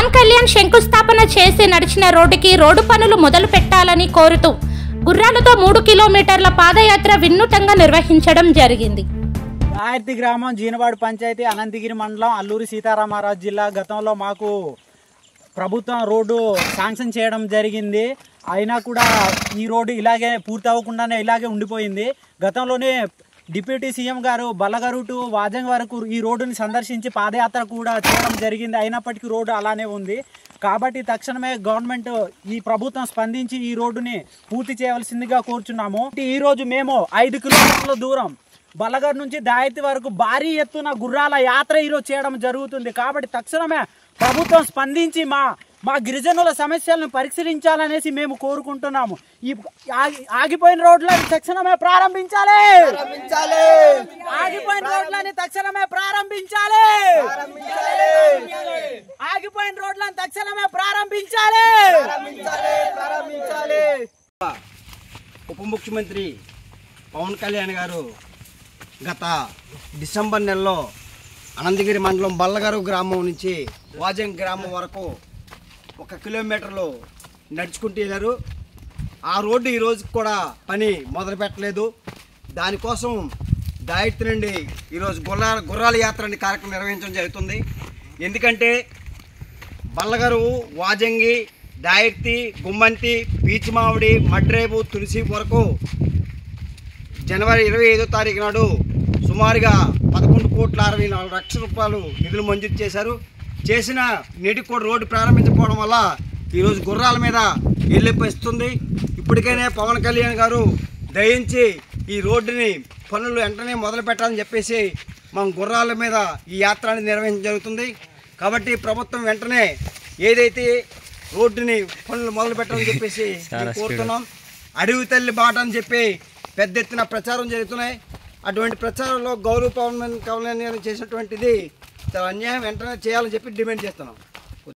పవన్ కళ్యాణ్ శంకుస్థాపన చేసి నడిచిన రోడ్డుకి రోడ్డు పనులు మొదలు పెట్టాలని కోరుతూ గుర్రాలతో 3 కిలోమీటర్ల పాదయాత్ర వినూత్నంగా నిర్వహించడం జరిగింది. దాయర్తి గ్రామం జీనవాడ పంచాయతీ అనంతగిరి మండలం అల్లూరి సీతారామరాజు జిల్లా. గతంలో మాకు ప్రభుత్వం రోడ్డు శాంక్షన్ చేయడం జరిగింది. అయినా కూడా ఈ రోడ్డు ఇలాగే పూర్తి అవ్వకుండానే ఇలాగే ఉండిపోయింది. గతంలోనే డిప్యూటీ సీఎం గారు బల్లగారు టు వాజంగ్ వరకు ఈ రోడ్డుని సందర్శించి పాదయాత్ర కూడా చేయడం జరిగింది. అయినప్పటికీ రోడ్డు అలానే ఉంది. కాబట్టి తక్షణమే గవర్నమెంట్ ఈ ప్రభుత్వం స్పందించి ఈ రోడ్డుని పూర్తి చేయవలసిందిగా కోరుచున్నాము. ఈరోజు మేము 5 కిలోమీటర్ల దూరం బల్లగారు నుంచి దాయర్తి వరకు భారీ ఎత్తున గుర్రాల యాత్ర ఈరోజు చేయడం జరుగుతుంది. కాబట్టి తక్షణమే ప్రభుత్వం స్పందించి మా గిరిజనుల సమస్యలను పరిశీలించాలనేసి మేము కోరుకుంటున్నాము. ఈ ఆగిపోయిన రోడ్లను తక్షణమే ప్రారంభించాలి. ఆగిపోయిన రోడ్లని తక్షణమే ప్రారంభించాలి. ఆగిపోయిన రోడ్లను తక్షణమే ప్రారంభించాలి. ఉప ముఖ్యమంత్రి పవన్ కళ్యాణ్ గారు గత డిసెంబర్ నెలలో అనంతగిరి మండలం బల్లగారు గ్రామం నుంచి వాజంగ్ గ్రామం వరకు 1 కిలోమీటర్లు నడుచుకుంటూ వెళ్ళారు. ఆ రోడ్డు ఈరోజు కూడా పని మొదలు పెట్టలేదు. దానికోసం దాయర్తి నుండి ఈరోజు గుర్రాల యాత్ర అనే కార్యక్రమం నిర్వహించడం జరుగుతుంది. ఎందుకంటే బల్లగారు, వాజంగి, దాయర్తి, గుమ్మంతి, పీచిమావిడి, మడ్రేపు, తులసి వరకు జనవరి 25వ తారీఖు నాడు సుమారుగా 11,64,00,000 రూపాయలు నిధులు మంజూరు చేశారు. చేసిన నేటికి కూడా రోడ్డు ప్రారంభించకపోవడం వల్ల ఈరోజు గుర్రాల మీద వెళ్ళిపోతుంది. ఇప్పటికైనా పవన్ కళ్యాణ్ గారు దయించి ఈ రోడ్డుని పనులు వెంటనే మొదలు పెట్టాలని చెప్పేసి మనం గుర్రాల మీద ఈ యాత్ర అనేది నిర్వహించడం జరుగుతుంది. కాబట్టి ప్రభుత్వం వెంటనే ఏదైతే రోడ్డుని పనులు మొదలు పెట్టాలని చెప్పేసి కోరుతున్నాం. అడవి తల్లి బాట అని చెప్పి పెద్ద ఎత్తున ప్రచారం జరుగుతున్నాయి. అటువంటి ప్రచారంలో గౌరవ పవన్ కళ్యాణ్ చేసినటువంటిది చాలా అన్యాయం. వెంటనే చేయాలని చెప్పి డిమాండ్ చేస్తున్నాం.